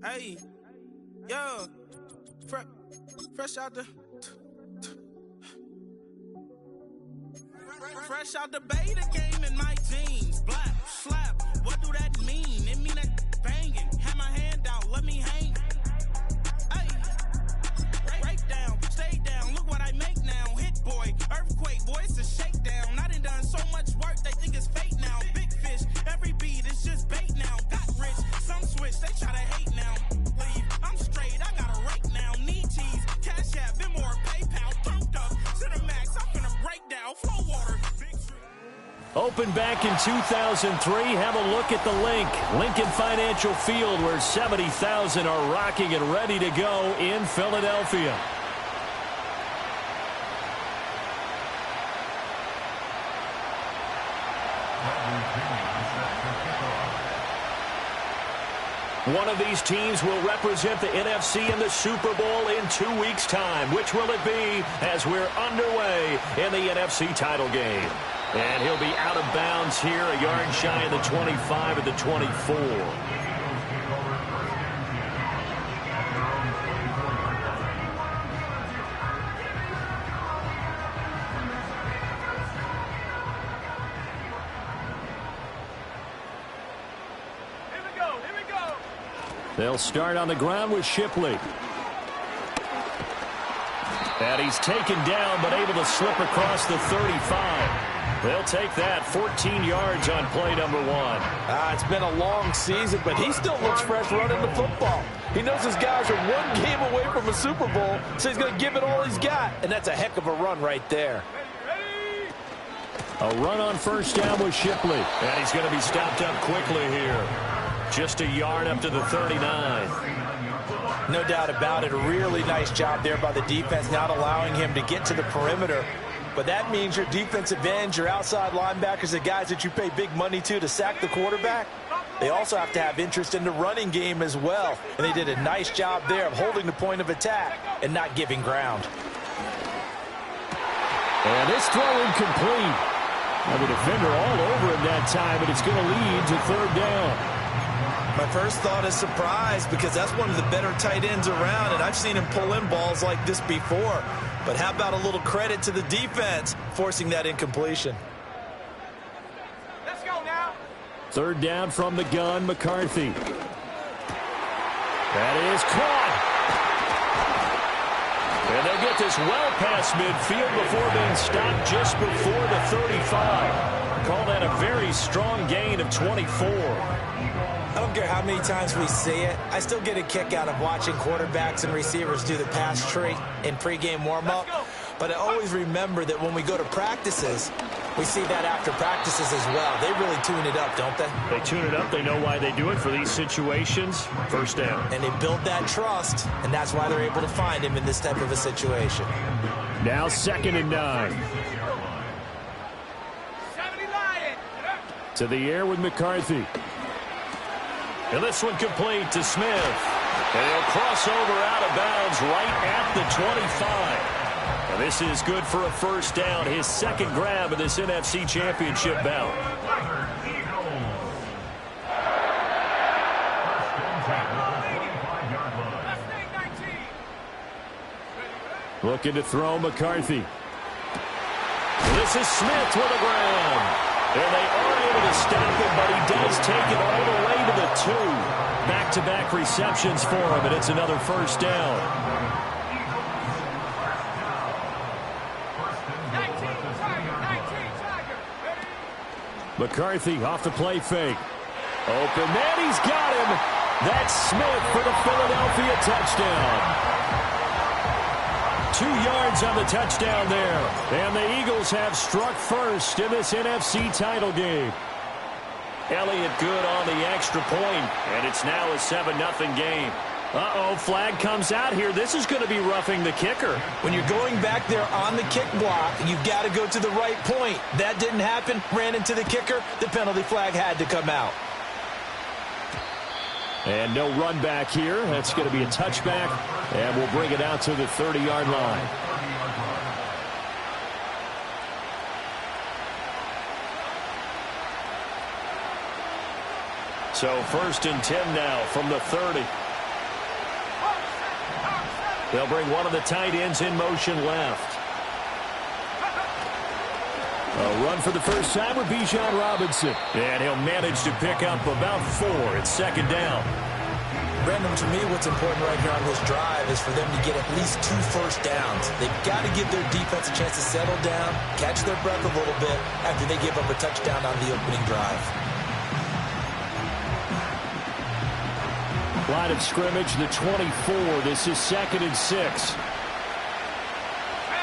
Hey, yo, fresh out the beta game in my jeans. Black, slap, what do that mean? It mean that banging. Have my hand out, let me hang. Hey, break down, stay down, look what I make now. Hit boy, earthquake, boy, it's a shakedown. I done so much work, they think it's fake now. Big fish, every beat is just bait now. Got rich, some switch, they try to hate now. Leave, I'm straight, I got a rake now. Need cheese, cash app, Venmo or PayPal. Turned up, to the max, I'm finna break down. Flow water, big street. Opened back in 2003. Have a look at the link. Lincoln Financial Field, where 70,000 are rocking and ready to go in Philadelphia. One of these teams will represent the NFC in the Super Bowl in 2 weeks' time. Which will it be as we're underway in the NFC title game? And he'll be out of bounds here, a yard shy of the 25 at the 24. They'll start on the ground with Shipley. And he's taken down, but able to slip across the 35. They'll take that 14 yards on play number one. It's been a long season, but he still looks fresh running the football. He knows his guys are one game away from a Super Bowl, so he's going to give it all he's got. And that's a heck of a run right there. A run on first down with Shipley. And he's going to be stopped up quickly here. Just a yard up to the 39. No doubt about it. A really nice job there by the defense, not allowing him to get to the perimeter. But that means your defensive ends, your outside linebackers, the guys that you pay big money to sack the quarterback, they also have to have interest in the running game as well. And they did a nice job there of holding the point of attack and not giving ground. And this throw incomplete. Now the defender all over him that time, but it's going to lead to third down. My first thought is surprise, because that's one of the better tight ends around, and I've seen him pull in balls like this before. But how about a little credit to the defense forcing that incompletion? Let's go now. Third down from the gun, McCarthy. That is caught. And they'll get this well past midfield before being stopped just before the 35. Call that a very strong gain of 24. I don't care how many times we see it. I still get a kick out of watching quarterbacks and receivers do the pass tree in pregame warm-up. But I always remember that when we go to practices, we see that after practices as well. They really tune it up, don't they? They tune it up. They know why they do it for these situations. First down. And they build that trust, and that's why they're able to find him in this type of a situation. Now 2nd and 9. To the air with McCarthy. And this one complete to Smith. And he'll cross over out of bounds right at the 25. And this is good for a first down. His second grab of this NFC Championship bout. Looking to throw McCarthy. This is Smith to the ground. And they are able to stop him, but he does take it all the way to the 2. Back-to-back receptions for him, and it's another first down. McCarthy off the play fake. Open man, he's got him. That's Smith for the Philadelphia touchdown. 2 yards on the touchdown there. And the Eagles have struck first in this NFC title game. Elliott good on the extra point, and it's now a 7-0 game. Uh-oh, flag comes out here. This is going to be roughing the kicker. When you're going back there on the kick block, you've got to go to the right point. That didn't happen. Ran into the kicker. The penalty flag had to come out. And no run back here. That's going to be a touchback, and we'll bring it out to the 30-yard line. So 1st and 10 now from the 30. They'll bring one of the tight ends in motion left. A run for the first time with Bijan Robinson. And he'll manage to pick up about 4. It's second down. Brandon, to me, what's important right here on this drive is for them to get at least 2 first downs. They've got to give their defense a chance to settle down, catch their breath a little bit after they give up a touchdown on the opening drive. Line of scrimmage, the 24. This is 2nd and 6.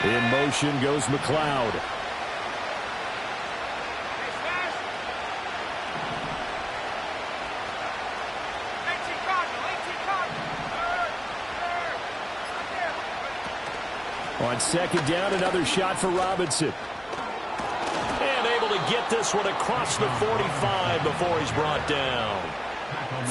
In motion goes McLeod. On second down, another shot for Robinson. And able to get this one across the 45 before he's brought down.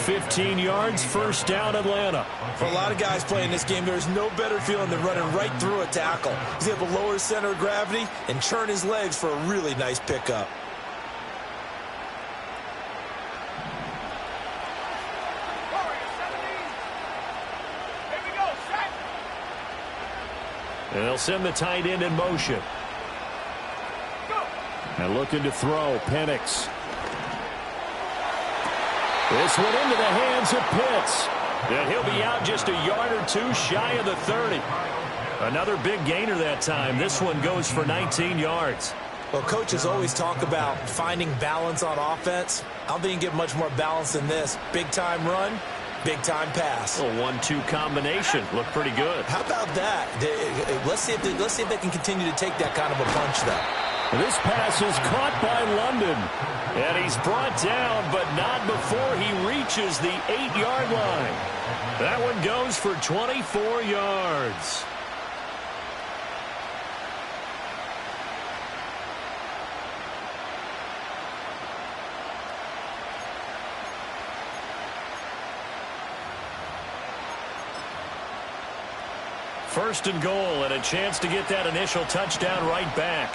15 yards, first down, Atlanta. For a lot of guys playing this game, there's no better feeling than running right through a tackle. He's able to lower his center of gravity and churn his legs for a really nice pickup. And they'll send the tight end in motion. And looking to throw, Penix. This one into the hands of Pitts. And he'll be out just a yard or 2 shy of the 30. Another big gainer that time. This one goes for 19 yards. Well, coaches always talk about finding balance on offense. I don't think you get much more balance than this. Big-time run, big-time pass. A 1-2 combination. Looked pretty good. How about that? Let's see if they can continue to take that kind of a punch, though. This pass is caught by London. And he's brought down, but not before he reaches the 8-yard line. That one goes for 24 yards. First and goal, and a chance to get that initial touchdown right back.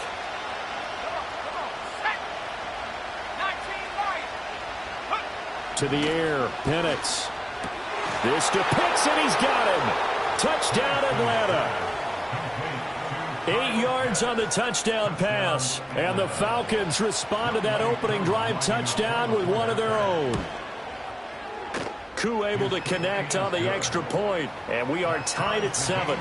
To the air, Penix. This to Pitts, and he's got him. Touchdown, Atlanta. 8 yards on the touchdown pass. And the Falcons respond to that opening drive touchdown with one of their own. Koo able to connect on the extra point, and we are tied at 7.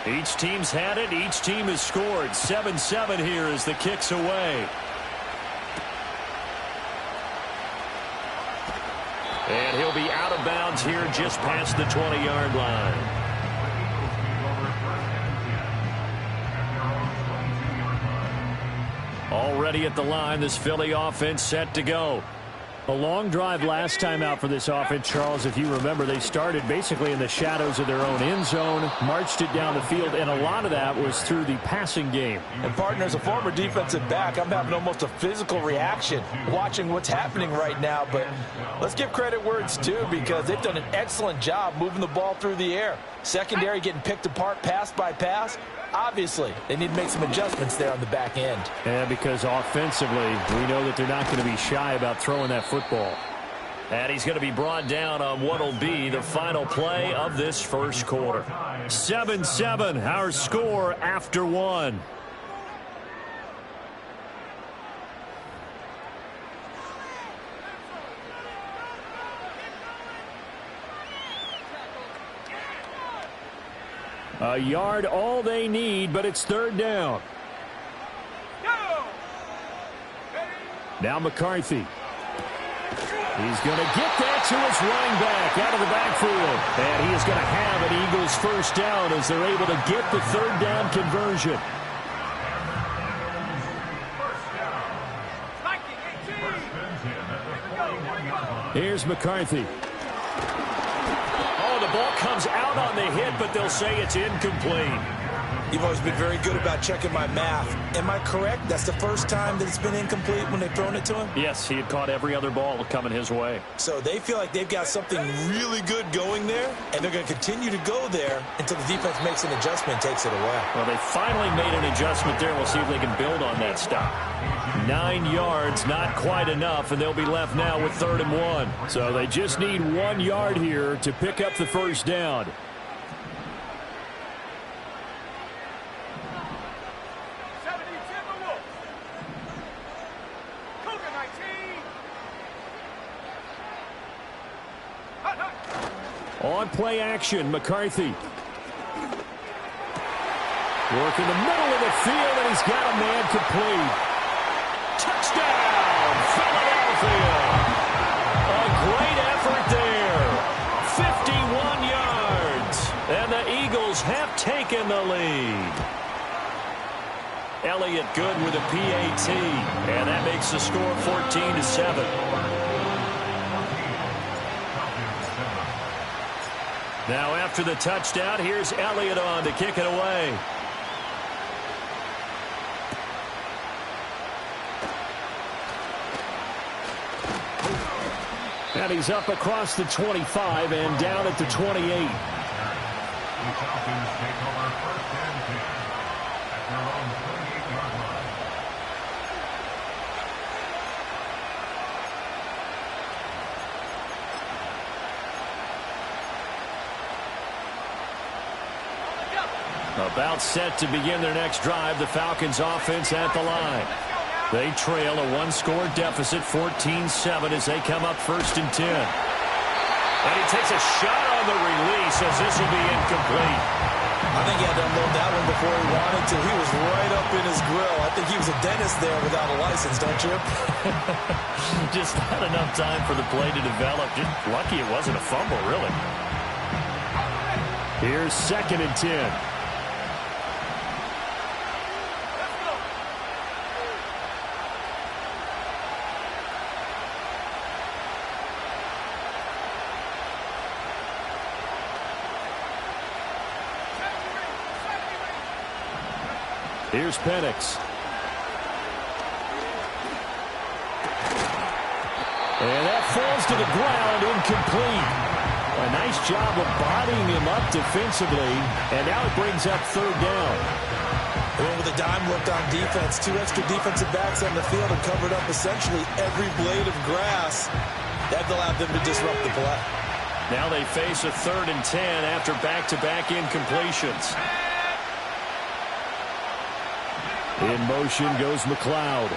Each team's had it. Each team has scored. 7-7 here as the kick's away. And he'll be out of bounds here just past the 20-yard line. Already at the line, this Philly offense set to go. A long drive last time out for this offense, Charles. If you remember, they started basically in the shadows of their own end zone, marched it down the field, and a lot of that was through the passing game. And, partner, as a former defensive back, I'm having almost a physical reaction watching what's happening right now. But let's give credit where it's due, because they've done an excellent job moving the ball through the air. Secondary getting picked apart pass by pass. Obviously, they need to make some adjustments there on the back end. Yeah, because offensively, we know that they're not going to be shy about throwing that football. And he's going to be brought down on what will be the final play of this first quarter. 7-7, our score after 1. A yard, all they need, but it's third down. Now McCarthy. He's going to get that to his running back out of the backfield. And he is going to have an Eagles first down as they're able to get the third down conversion. Here's McCarthy. The ball comes out on the hit, but they'll say it's incomplete. You've always been very good about checking my math. Am I correct? That's the first time that it's been incomplete when they've thrown it to him? Yes, he had caught every other ball coming his way. So they feel like they've got something really good going there, and they're going to continue to go there until the defense makes an adjustment and takes it away. Well, they finally made an adjustment there. We'll see if they can build on that stop. 9 yards, not quite enough, and they'll be left now with 3rd and 1. So they just need 1 yard here to pick up the first down. On play action, McCarthy. Work in the middle of the field, and he's got a man complete. Touchdown, Philadelphia. A great effort there. 51 yards. And the Eagles have taken the lead. Elliott good with a PAT. And that makes the score 14-7. Now after the touchdown, here's Elliott on to kick it away. And he's up across the 25 and down at the 28. The Falcons take over 1st and 10 at their own 28-yard line. About set to begin their next drive, the Falcons offense at the line. They trail a 1-score deficit, 14-7, as they come up 1st and 10. And he takes a shot on the release as this will be incomplete. I think he had to unload that one before he wanted to. He was right up in his grill. I think he was a dentist there without a license, don't you? Just not enough time for the play to develop. Just lucky it wasn't a fumble, really. Here's 2nd and 10. Here's Penix. And that falls to the ground, incomplete. A nice job of bodying him up defensively, and now it brings up 3rd down. Well, with a dime look on defense, 2 extra defensive backs on the field and covered up essentially every blade of grass. That allowed them to disrupt the play. Now they face a 3rd and 10 after back-to-back incompletions. In motion goes McLeod.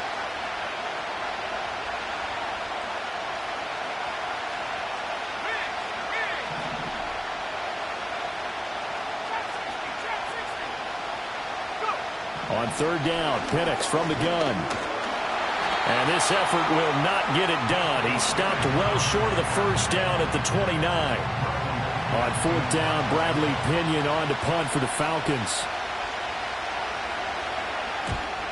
On 3rd down, Penix from the gun. And this effort will not get it done. He stopped well short of the first down at the 29. On 4th down, Bradley Pinion on to punt for the Falcons.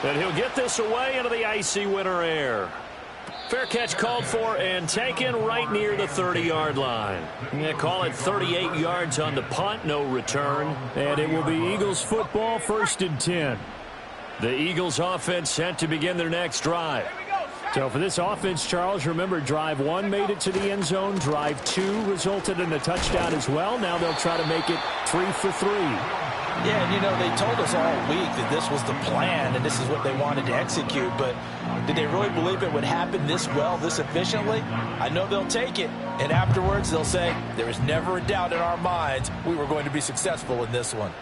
And he'll get this away into the icy winter air. Fair catch called for and taken right near the 30-yard line. Call it 38 yards on the punt, no return. And it will be Eagles football, 1st and 10. The Eagles offense set to begin their next drive. So for this offense, Charles, remember drive 1 made it to the end zone. Drive 2 resulted in a touchdown as well. Now they'll try to make it 3 for 3. Yeah, and you know, they told us all week that this was the plan and this is what they wanted to execute, but did they really believe it would happen this well, this efficiently? I know they'll take it, and afterwards they'll say, there was never a doubt in our minds we were going to be successful in this one.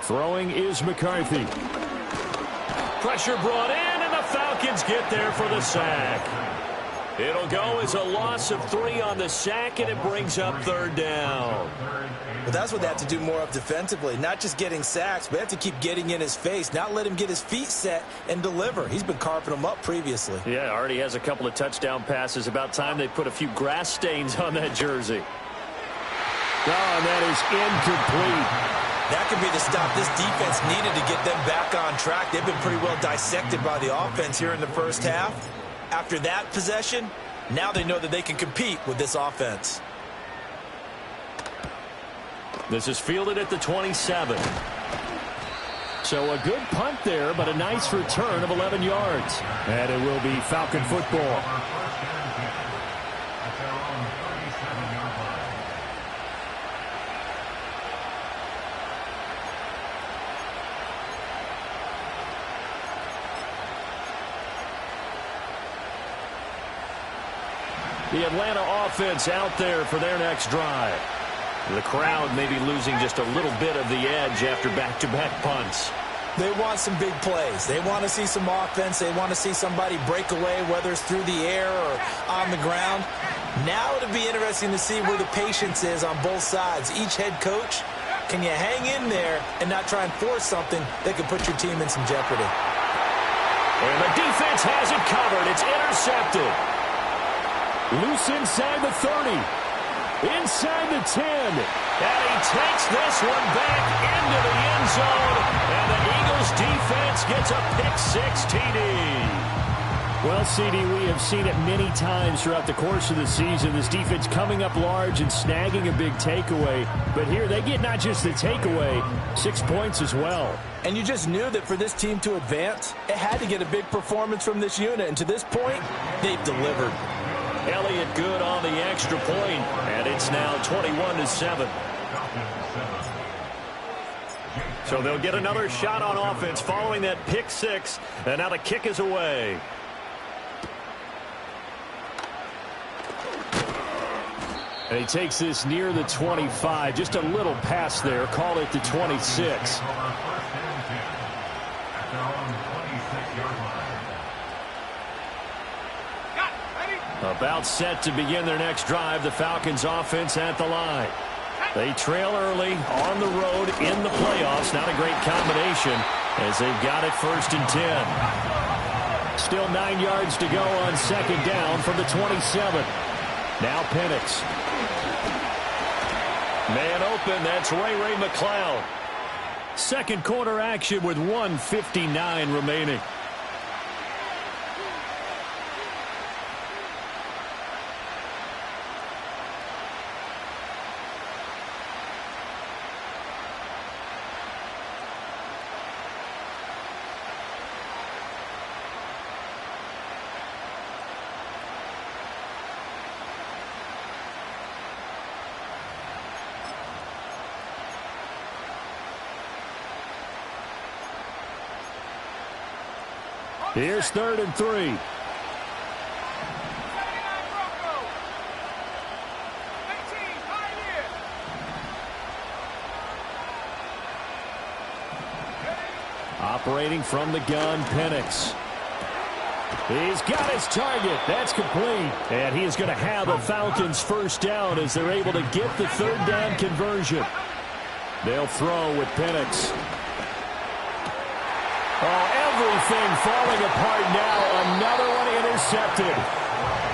Throwing is McCarthy. Pressure brought in, and the Falcons get there for the sack. It'll go as a loss of 3 on the sack, and it brings up 3rd down. But that's what they have to do more of defensively, not just getting sacks, but they have to keep getting in his face, not let him get his feet set and deliver. He's been carving them up previously. Yeah, already has a couple of touchdown passes. About time they put a few grass stains on that jersey. Oh, and that is incomplete. That could be the stop this defense needed to get them back on track. They've been pretty well dissected by the offense here in the first half. After that possession, now they know that they can compete with this offense. This is fielded at the 27. So a good punt there, but a nice return of 11 yards. And it will be Falcon football. The Atlanta offense out there for their next drive. The crowd may be losing just a little bit of the edge after back-to-back punts. They want some big plays. They want to see some offense. They want to see somebody break away, whether it's through the air or on the ground. Now it'll be interesting to see where the patience is on both sides. Each head coach, can you hang in there and not try and force something that could put your team in some jeopardy? And the defense has it covered. It's intercepted. Loose inside the 30. Inside the 10. And he takes this one back into the end zone. And the Eagles defense gets a pick-6 TD. Well, CD, we have seen it many times throughout the course of the season. This defense coming up large and snagging a big takeaway. But here they get not just the takeaway, 6 points as well. And you just knew that for this team to advance, it had to get a big performance from this unit. And to this point, they've delivered. Elliott good on the extra point, and it's now 21-7. So they'll get another shot on offense following that pick-6, and now the kick is away. And he takes this near the 25, just a little pass there, call it the 26. About set to begin their next drive, the Falcons offense at the line. They trail early on the road in the playoffs. Not a great combination as they've got it 1st and 10. Still 9 yards to go on 2nd down from the 27. Now Penix. Man open, that's Ray McCloud. Second quarter action with 1:59 remaining. Here's 3rd and 3. Operating from the gun, Penix. He's got his target. That's complete. And he is going to have a Falcons 1st down as they're able to get the 3rd down conversion. They'll throw with Penix. Oh, everything falling apart now. Another one intercepted.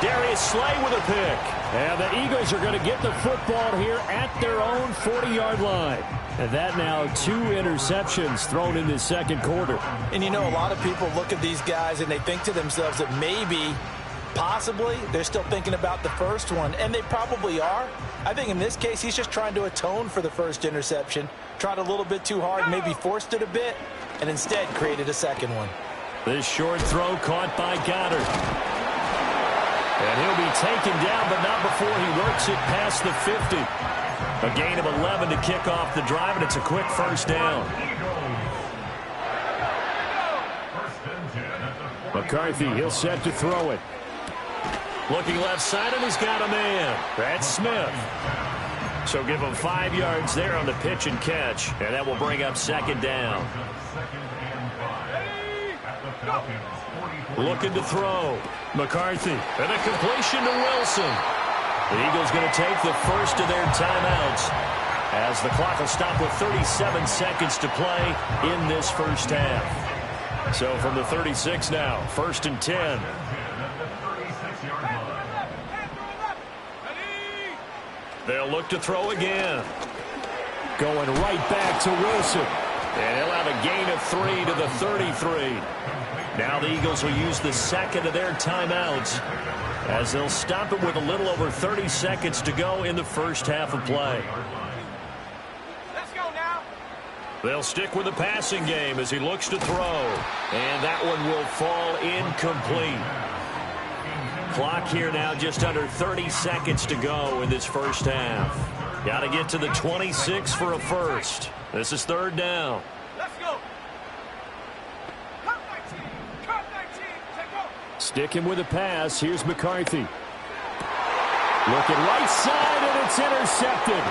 Darius Slay with a pick. And the Eagles are going to get the football here at their own 40-yard line. And that now 2 interceptions thrown in the second quarter. And you know, a lot of people look at these guys and they think to themselves that maybe, possibly, they're still thinking about the first one. And they probably are. I think in this case, he's just trying to atone for the first interception. Tried a little bit too hard, maybe forced it a bit, and instead created a second one. This short throw caught by Goddard. And he'll be taken down, but not before he works it past the 50. A gain of 11 to kick off the drive, and it's a quick 1st down. McCarthy, he'll set to throw it. Looking left side, and he's got a man. That's Smith. So give him 5 yards there on the pitch and catch, and that will bring up 2nd down. Looking to throw. McCarthy, and a completion to Wilson. The Eagles going to take the first of their timeouts as the clock will stop with 37 seconds to play in this first half. So from the 36 now, 1st and 10. They'll look to throw again. Going right back to Wilson. And he'll have a gain of 3 to the 33. Now the Eagles will use the second of their timeouts as they'll stop it with a little over 30 seconds to go in the first half of play. They'll stick with the passing game as he looks to throw. And that one will fall incomplete. Clock here now just under 30 seconds to go in this first half. Got to get to the 26 for a first. This is third down. Let's go. Cut 19. Cut 19. Take off. Sticking with the pass. Here's McCarthy. Looking right side, and it's intercepted.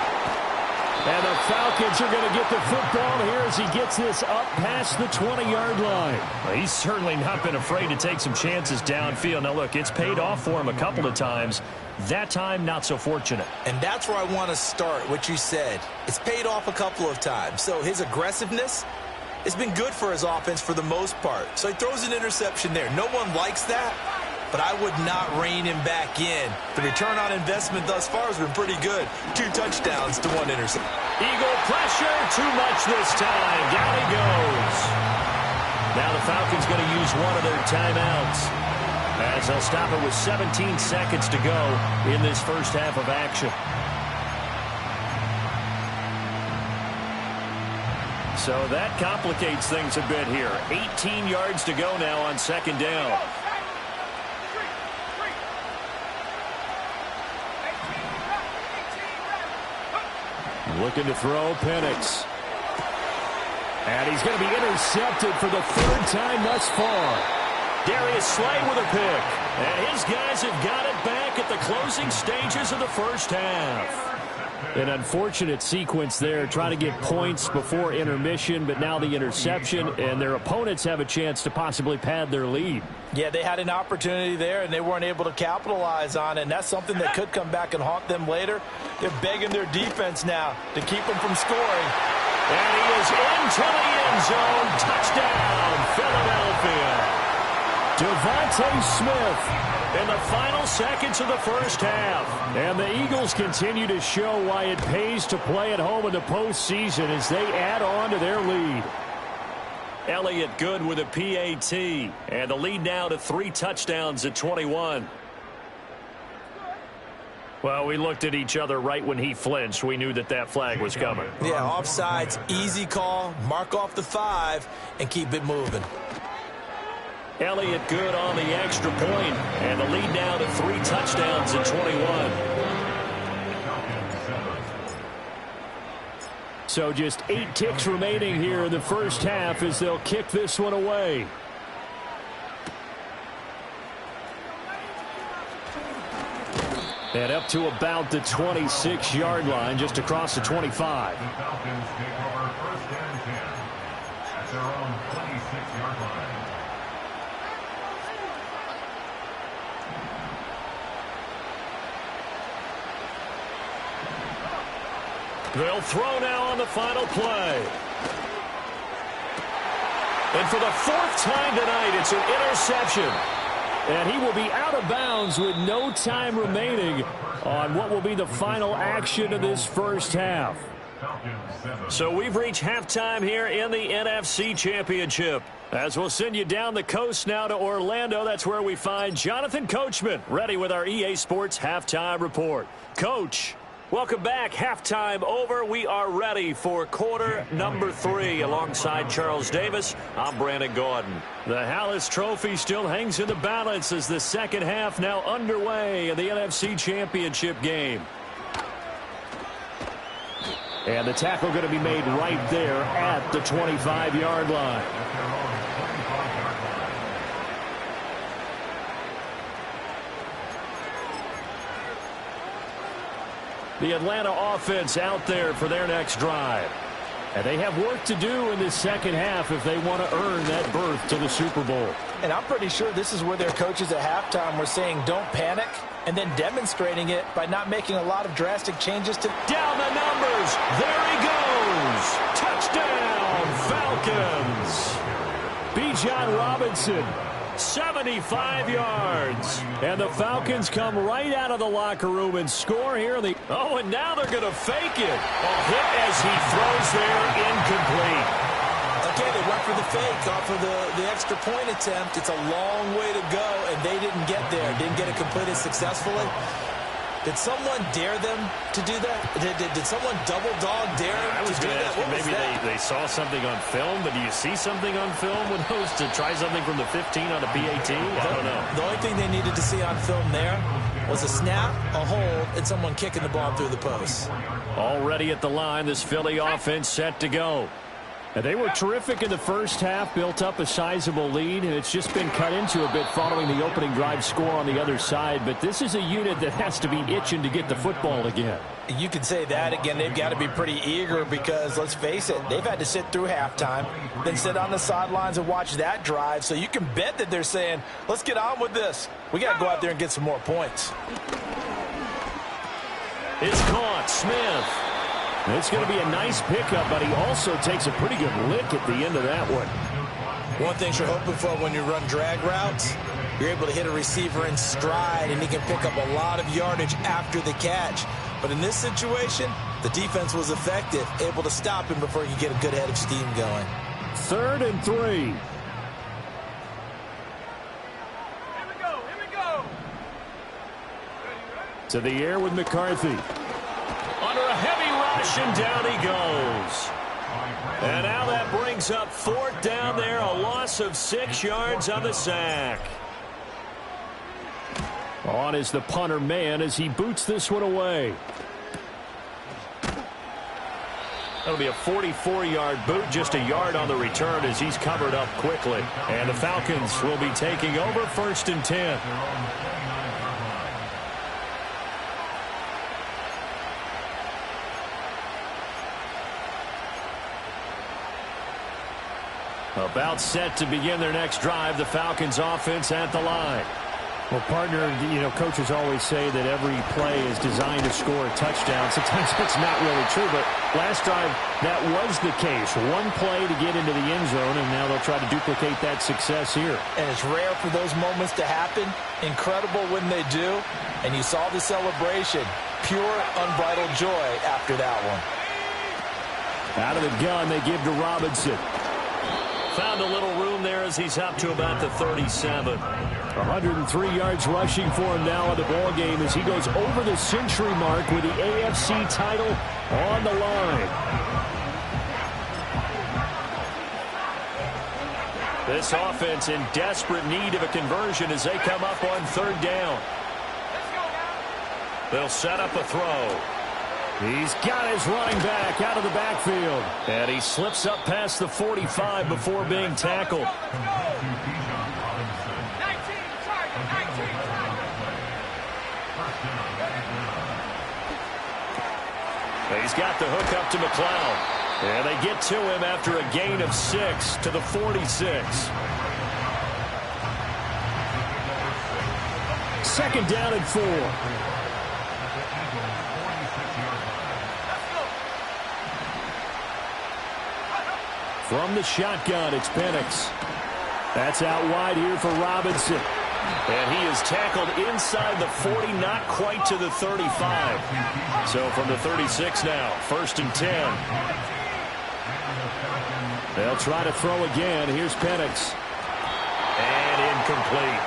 And the Falcons are going to get the football here as he gets this up past the 20-yard line. Well, he's certainly not been afraid to take some chances downfield. Now, look, it's paid off for him a couple of times. That time, not so fortunate. And that's where I want to start, what you said. It's paid off a couple of times. So his aggressiveness has been good for his offense for the most part. So he throws an interception there. No one likes that, but I would not rein him back in. The return on investment thus far has been pretty good. 2 touchdowns to 1 interception. Eagle pressure, too much this time. Down he goes. Now the Falcons going to use one of their timeouts as they'll stop it with 17 seconds to go in this first half of action. So that complicates things a bit here. 18 yards to go now on second down. Looking to throw, Penix. And he's going to be intercepted for the 3rd time thus far. Darius Slay with a pick. And his guys have got it back at the closing stages of the first half. An unfortunate sequence there, trying to get points before intermission, but now the interception, and their opponents have a chance to possibly pad their lead. Yeah, they had an opportunity there, and they weren't able to capitalize on it, and that's something that could come back and haunt them later. They're begging their defense now to keep them from scoring. And he is into the end zone. Touchdown, Philadelphia. Devontae Smith in the final seconds of the first half. And the Eagles continue to show why it pays to play at home in the postseason as they add on to their lead. Elliott Good with a PAT. And the lead now to 3 touchdowns at 21. Well, we looked at each other right when he flinched. We knew that that flag was coming. Yeah, offsides, easy call. Mark off the 5 and keep it moving. Elliott Good on the extra point, and the lead now to 3 touchdowns at 21. So just 8 ticks remaining here in the first half as they'll kick this one away. And up to about the 26-yard line, just across the 25. The Falcons take over 1st and 10 at their own 26-yard line. They'll throw now on the final play. And for the 4th time tonight, it's an interception. And he will be out of bounds with no time remaining on what will be the final action of this first half. So we've reached halftime here in the NFC Championship. As we'll send you down the coast now to Orlando, that's where we find Jonathan Coachman, ready with our EA Sports Halftime Report. Coach, welcome back. Halftime over. We are ready for quarter number 3. Alongside Charles Davis, I'm Brandon Gordon. The Hallis Trophy still hangs in the balance as the second half now underway in the NFC Championship game. And the tackle going to be made right there at the 25-yard line. The Atlanta offense out there for their next drive. And they have work to do in this second half if they want to earn that berth to the Super Bowl. And I'm pretty sure this is where their coaches at halftime were saying don't panic, and then demonstrating it by not making a lot of drastic changes to... Down the numbers. There he goes. Touchdown, Falcons. Bijan Robinson, 75 yards. And the Falcons come right out of the locker room and score here. Oh, and now they're going to fake it. A hit as he throws there, incomplete. Okay, they went for the fake off of the extra point attempt. It's a long way to go, and they didn't get there. Didn't get it completed successfully. Did someone dare them to do that? Did someone double dog dare them to do that? Maybe they saw something on film, but do you see something on film with those to try something from the 15 on a PAT? I don't know. The only thing they needed to see on film there was a snap, a hold, and someone kicking the ball through the post. Already at the line, this Philly offense set to go. And they were terrific in the first half, built up a sizable lead, and it's just been cut into a bit following the opening drive score on the other side. But this is a unit that has to be itching to get the football again. You could say that again. They've got to be pretty eager because, let's face it, they've had to sit through halftime, then sit on the sidelines and watch that drive. So you can bet that they're saying, let's get on with this. We got to go out there and get some more points. It's caught. Smith. It's going to be a nice pickup, but he also takes a pretty good lick at the end of that one. One thing you're hoping for when you run drag routes, you're able to hit a receiver in stride, and he can pick up a lot of yardage after the catch. But in this situation, the defense was effective, able to stop him before he could get a good head of steam going. 3rd and 3. Here we go. To the air with McCarthy. Under a heavy rush, and down he goes. And now that brings up 4th down there, a loss of 6 yards on the sack. On is the punter man as he boots this one away. That'll be a 44-yard boot, just a yard on the return as he's covered up quickly. And the Falcons will be taking over 1st and 10. About set to begin their next drive, the Falcons offense at the line. Well, partner, coaches always say that every play is designed to score a touchdown. Sometimes that's not really true, but last drive, that was the case. One play to get into the end zone, and now they'll try to duplicate that success here. And it's rare for those moments to happen. Incredible when they do. And you saw the celebration. Pure, unbridled joy after that one. Out of the gun, they give to Robinson. Found a little room there as he's up to about the 37. 103 yards rushing for him now in the ball game as he goes over the century mark with the AFC title on the line. This offense in desperate need of a conversion as they come up on 3rd down. They'll set up a throw. He's got his running back out of the backfield. And he slips up past the 45 before being tackled. He's got the hook up to McLeod. And they get to him after a gain of 6 to the 46. 2nd down and 4. From the shotgun, it's Penix. That's out wide here for Robinson. And he is tackled inside the 40, not quite to the 35. So from the 36 now, 1st and 10. They'll try to throw again. Here's Penix. And incomplete.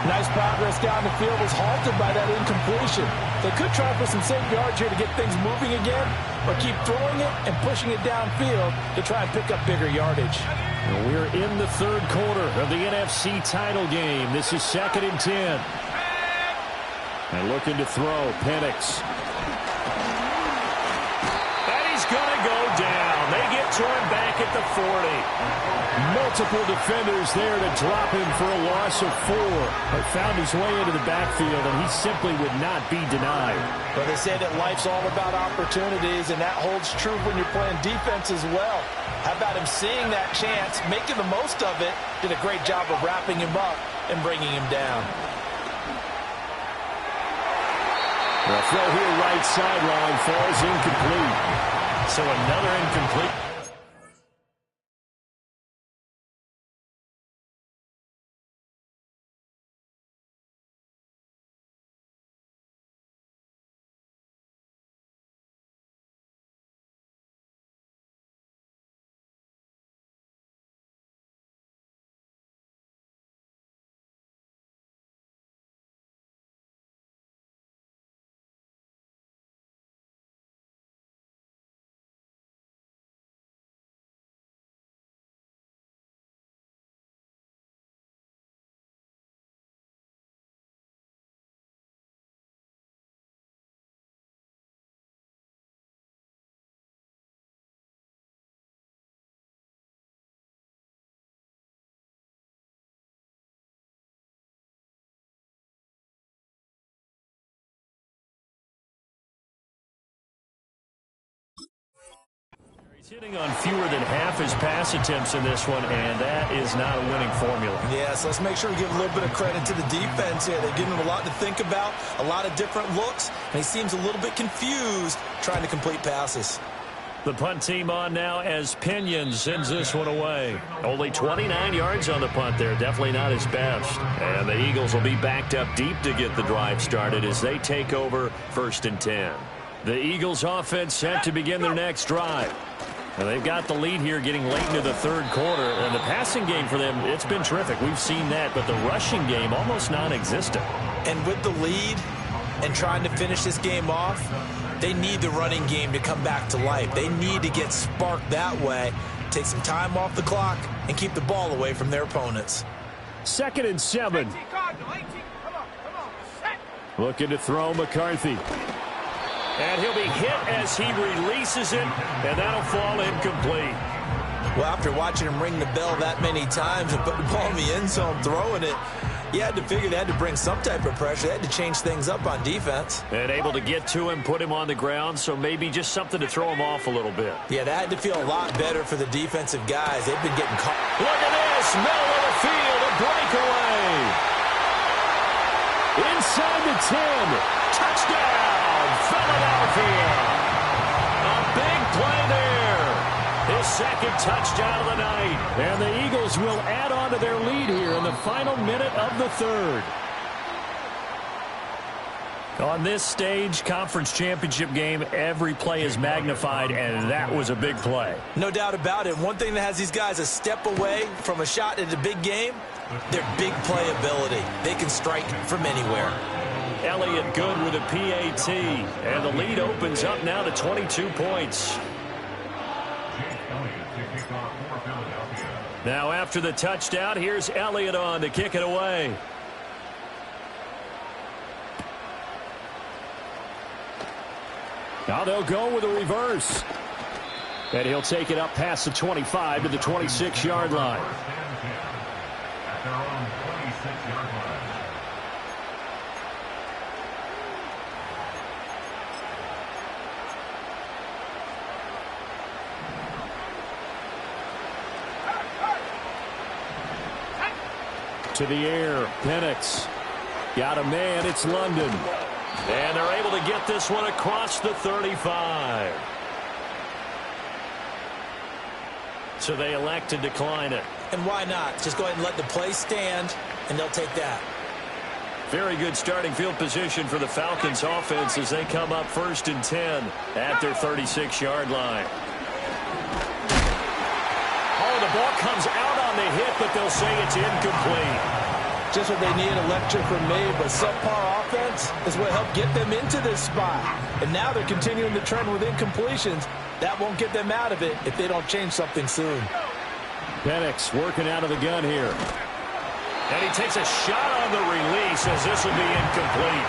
Nice progress down the field was halted by that incompletion. They could try for some safe yards here to get things moving again, or keep throwing it and pushing it downfield to try and pick up bigger yardage. And we're in the 3rd quarter of the NFC title game. This is 2nd and 10. And looking to throw, Penix. And he's going to go down. They get to him back at the 40. Multiple defenders there to drop him for a loss of 4. But found his way into the backfield, and he simply would not be denied. But they say that life's all about opportunities, and that holds true when you're playing defense as well. How about him seeing that chance, making the most of it, did a great job of wrapping him up and bringing him down. The throw here right sideline falls incomplete. So another incomplete. Hitting on fewer than half his pass attempts in this one, and that is not a winning formula. Yeah, so let's make sure we give a little bit of credit to the defense here. They're giving him a lot to think about, a lot of different looks, and he seems a little bit confused trying to complete passes. The punt team on now as Pinion sends this one away. Only 29 yards on the punt there. Definitely not his best. And the Eagles will be backed up deep to get the drive started as they take over 1st and 10. The Eagles offense set to begin their next drive. And they've got the lead here getting late into the 3rd quarter. And the passing game for them, it's been terrific. We've seen that. But the rushing game, almost non-existent. And with the lead and trying to finish this game off, they need the running game to come back to life. They need to get sparked that way, take some time off the clock, and keep the ball away from their opponents. 2nd and 7. Looking to throw McCarthy. And he'll be hit as he releases it, and that'll fall incomplete. Well, after watching him ring the bell that many times and put the ball in the end zone, throwing it, you had to figure they had to bring some type of pressure. They had to change things up on defense. And able to get to him, put him on the ground, so maybe just something to throw him off a little bit. Yeah, that had to feel a lot better for the defensive guys. They've been getting caught. Look at this, middle of the field, a breakaway. Inside the 10, touchdown, Philadelphia. A big play there. His 2nd touchdown of the night. And the Eagles will add on to their lead here in the final minute of the 3rd. On this stage, conference championship game, every play is magnified, and that was a big play. No doubt about it. One thing that has these guys a step away from a shot at a big game, their big play ability. They can strike from anywhere. Elliott good with a PAT, and the lead opens up now to 22 points. Now after the touchdown, here's Elliott on to kick it away. Now they'll go with a reverse. And he'll take it up past the 25 to the 26-yard line. At their own 26-yard line. To the air, Penix. Got a man, it's London. And they're able to get this one across the 35. So they elect to decline it. And why not? Just go ahead and let the play stand, and they'll take that. Very good starting field position for the Falcons offense as they come up 1st and 10 at their 36-yard line. Oh, the ball comes out on the hit, but they'll say it's incomplete. Just what they need, a lecture from me, but subpar offense is what helped get them into this spot. And now they're continuing the trend with incompletions. That won't get them out of it if they don't change something soon. Penix working out of the gun here. And he takes a shot on the release as this will be incomplete.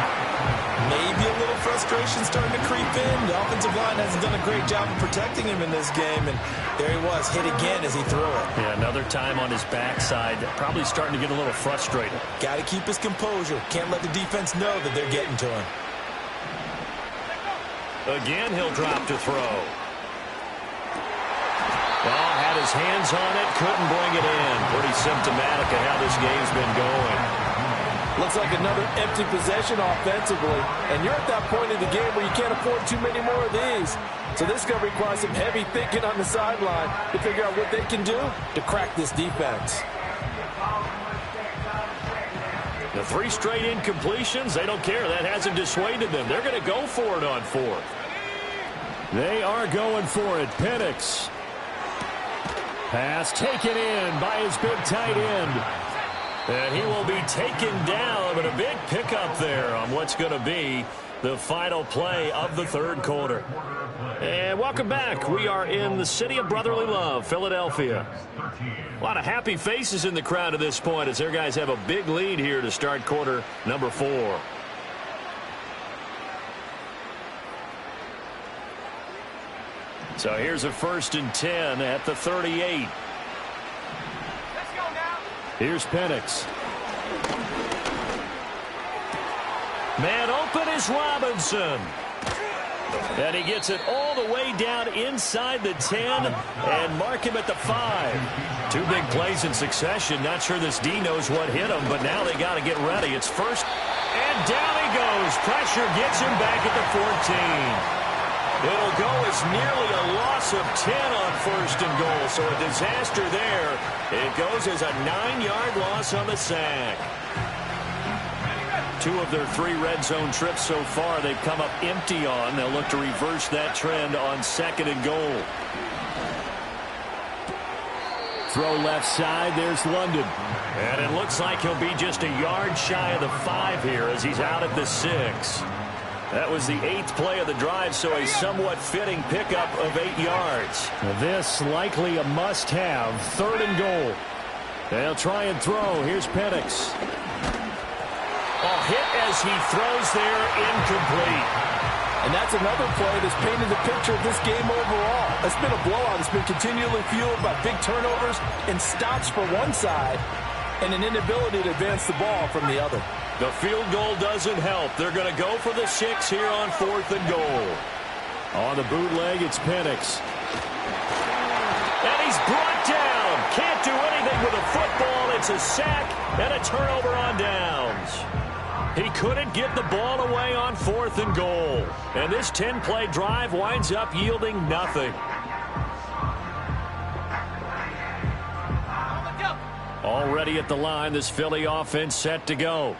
Maybe a little frustration starting to creep in. The offensive line hasn't done a great job of protecting him in this game. And there he was, hit again as he threw it. Yeah, another time on his backside. Probably starting to get a little frustrated. Got to keep his composure. Can't let the defense know that they're getting to him. Again, he'll drop to throw. Well, had his hands on it, couldn't bring it in. Pretty symptomatic of how this game's been going. Looks like another empty possession offensively. And you're at that point in the game where you can't afford too many more of these. So this is going to require some heavy thinking on the sideline to figure out what they can do to crack this defense. The 3 straight incompletions, they don't care. That hasn't dissuaded them. They're going to go for it on 4th. They are going for it. Penix. Pass taken in by his big tight end. And he will be taken down, but a big pickup there on what's going to be the final play of the 3rd quarter. And welcome back. We are in the city of brotherly love, Philadelphia. A lot of happy faces in the crowd at this point as their guys have a big lead here to start quarter number 4. So here's a 1st and 10 at the 38. Here's Penix. Man open is Robinson. And he gets it all the way down inside the 10 and mark him at the 5. 2 big plays in succession. Not sure this D knows what hit him, but now they got to get ready. It's first, and down he goes. Pressure gets him back at the 14. It'll go as nearly a loss of 10 on first and goal, so a disaster there. It goes as a 9-yard loss on the sack. 2 of their 3 red zone trips so far they've come up empty on. They'll look to reverse that trend on second and goal. Throw left side, there's London. And it looks like he'll be just a yard shy of the 5 here as he's out at the 6. That was the 8th play of the drive, so a somewhat fitting pickup of 8 yards. This likely a must-have, 3rd and goal. They'll try and throw. Here's Penix. A hit as he throws there, incomplete. And that's another play that's painted the picture of this game overall. It's been a blowout. It's been continually fueled by big turnovers and stops for one side and an inability to advance the ball from the other. The field goal doesn't help. They're going to go for the 6 here on 4th and goal. On the bootleg, it's Penix. And he's brought down. Can't do anything with a football. It's a sack and a turnover on downs. He couldn't get the ball away on 4th and goal. And this 10-play drive winds up yielding nothing. Already at the line, this Philly offense set to go.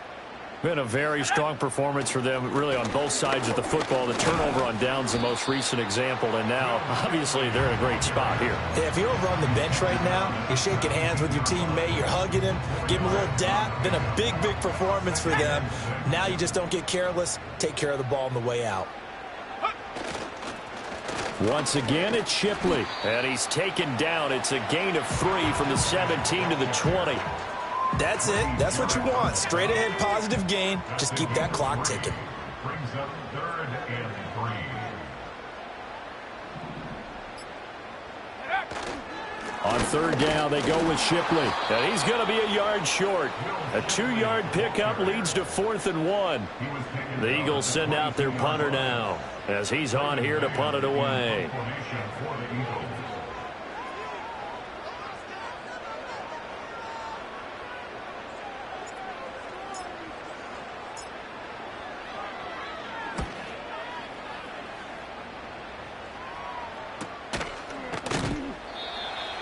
Been a very strong performance for them, really, on both sides of the football. The turnover on downs, the most recent example, and now, obviously, they're in a great spot here. Yeah, if you're over on the bench right now, you're shaking hands with your teammate, you're hugging him, give him a little dap. Been a big, big performance for them. Now you just don't get careless. Take care of the ball on the way out. Once again, it's Shipley, and he's taken down. It's a gain of 3 from the 17 to the 20. That's it. That's what you want. Straight ahead, positive gain. Just keep that clock ticking. Brings up 3rd and 3. On 3rd down, they go with Shipley, and he's going to be a yard short. A 2-yard pickup leads to 4th and 1. The Eagles send out their punter now, as he's on here to punt it away.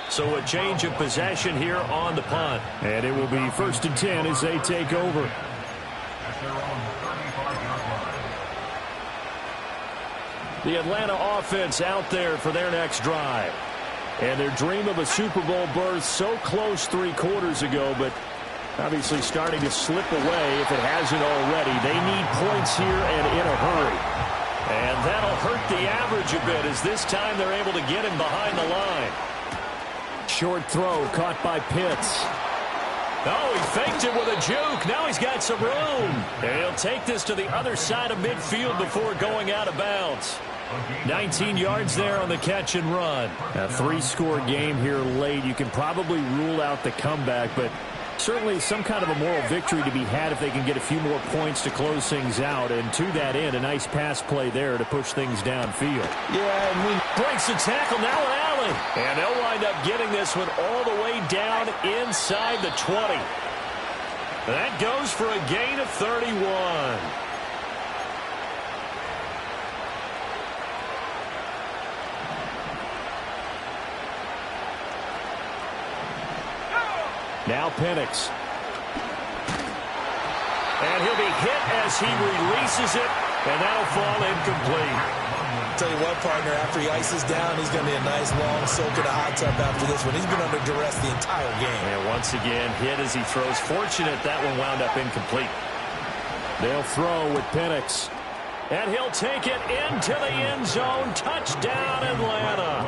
So a change of possession here on the punt. And it will be 1st and 10 as they take over. At their own 35-yard line. The Atlanta offense out there for their next drive. And their dream of a Super Bowl berth so close 3 quarters ago, but obviously starting to slip away if it hasn't already. They need points here and in a hurry. And that'll hurt the average a bit as this time they're able to get him behind the line. Short throw caught by Pitts. Oh, he faked it with a juke. Now he's got some room. And he'll take this to the other side of midfield before going out of bounds. 19 yards there on the catch and run. A 3-score game here late. You can probably rule out the comeback, but certainly some kind of a moral victory to be had if they can get a few more points to close things out. And to that end, a nice pass play there to push things downfield. Yeah, and we breaks the tackle, now an alley. And they'll wind up getting this one all the way down inside the 20. That goes for a gain of 31. Now Penix. And he'll be hit as he releases it, and that'll fall incomplete. Tell you what, partner, after he ices down, he's going to be a nice long soak in a hot tub after this one. He's been under duress the entire game. And once again, hit as he throws. Fortunate that one wound up incomplete. They'll throw with Penix. And he'll take it into the end zone. Touchdown, Atlanta.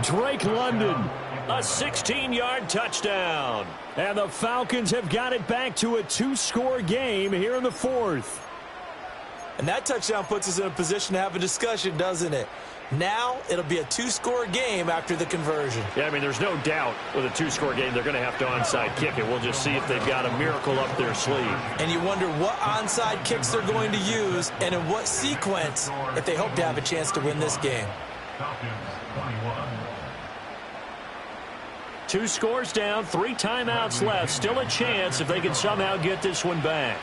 Drake London. A 16-yard touchdown. And the Falcons have got it back to a 2-score game here in the 4th. And that touchdown puts us in a position to have a discussion, doesn't it? Now it'll be a 2-score game after the conversion. Yeah, I mean, there's no doubt with a 2-score game they're going to have to onside kick it. We'll just see if they've got a miracle up their sleeve. And you wonder what onside kicks they're going to use and in what sequence if they hope to have a chance to win this game. Falcons 21. 2 scores down, 3 timeouts left. Still a chance if they can somehow get this one back.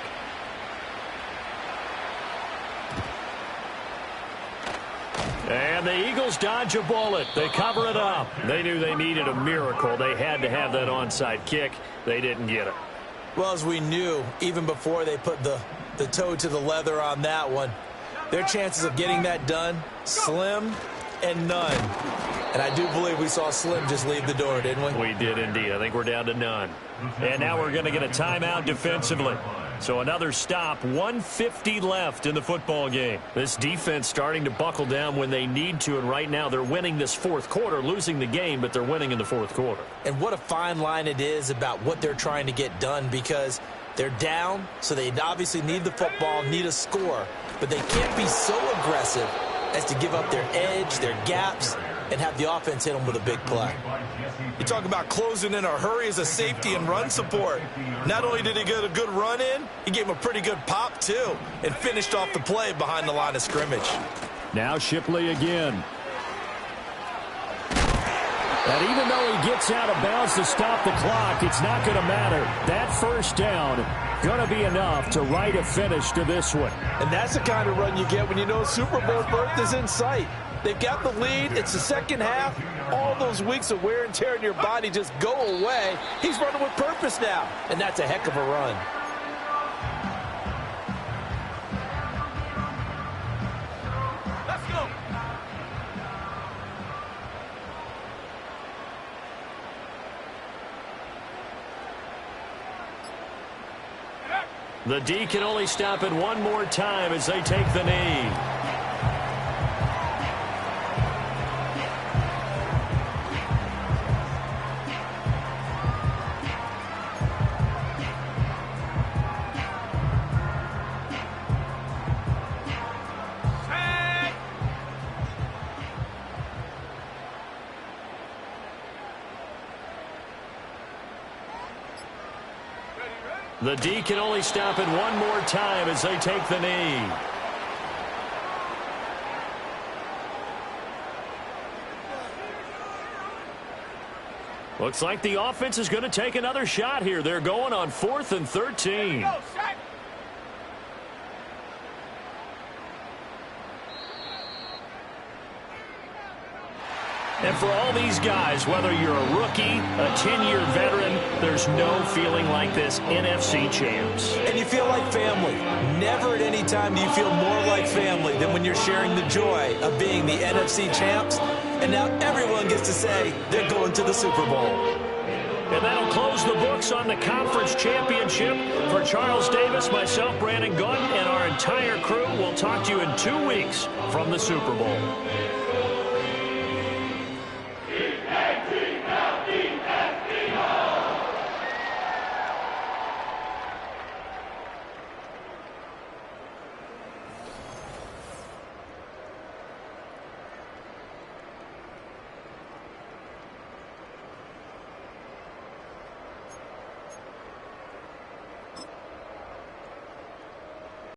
And the Eagles dodge a bullet. They cover it up. They knew they needed a miracle. They had to have that onside kick. They didn't get it. Well, as we knew, even before they put the toe to the leather on that one, their chances of getting that done, slim and none. And I do believe we saw Slim just leave the door, didn't we? We did indeed. I think we're down to none. And now we're going to get a timeout defensively. So another stop, 1:50 left in the football game. This defense starting to buckle down when they need to, and right now they're winning this fourth quarter, losing the game, but they're winning in the fourth quarter. And what a fine line it is about what they're trying to get done, because they're down, so they obviously need the football, need a score, but they can't be so aggressive as to give up their edge, their gaps, and have the offense hit them with a big play. You talk about closing in a hurry as a safety and run support. Not only did he get a good run in, he gave him a pretty good pop, too, and finished off the play behind the line of scrimmage. Now Shipley again. And even though he gets out of bounds to stop the clock, it's not going to matter. That first down going to be enough to write a finish to this one. And that's the kind of run you get when you know Super Bowl berth is in sight. They've got the lead. It's the second half. All those weeks of wear and tear in your body just go away. He's running with purpose now, and that's a heck of a run. Let's go. The D can only stop it one more time as they take the knee. The D can only stop it one more time as they take the knee. Looks like the offense is going to take another shot here. They're going on 4th and 13. And for all these guys, whether you're a rookie, a 10-year veteran, there's no feeling like this NFC champs. And you feel like family. Never at any time do you feel more like family than when you're sharing the joy of being the NFC champs. And now everyone gets to say they're going to the Super Bowl. And that'll close the books on the conference championship. For Charles Davis, myself, Brandon Gaudin, and our entire crew, we'll talk to you in 2 weeks from the Super Bowl.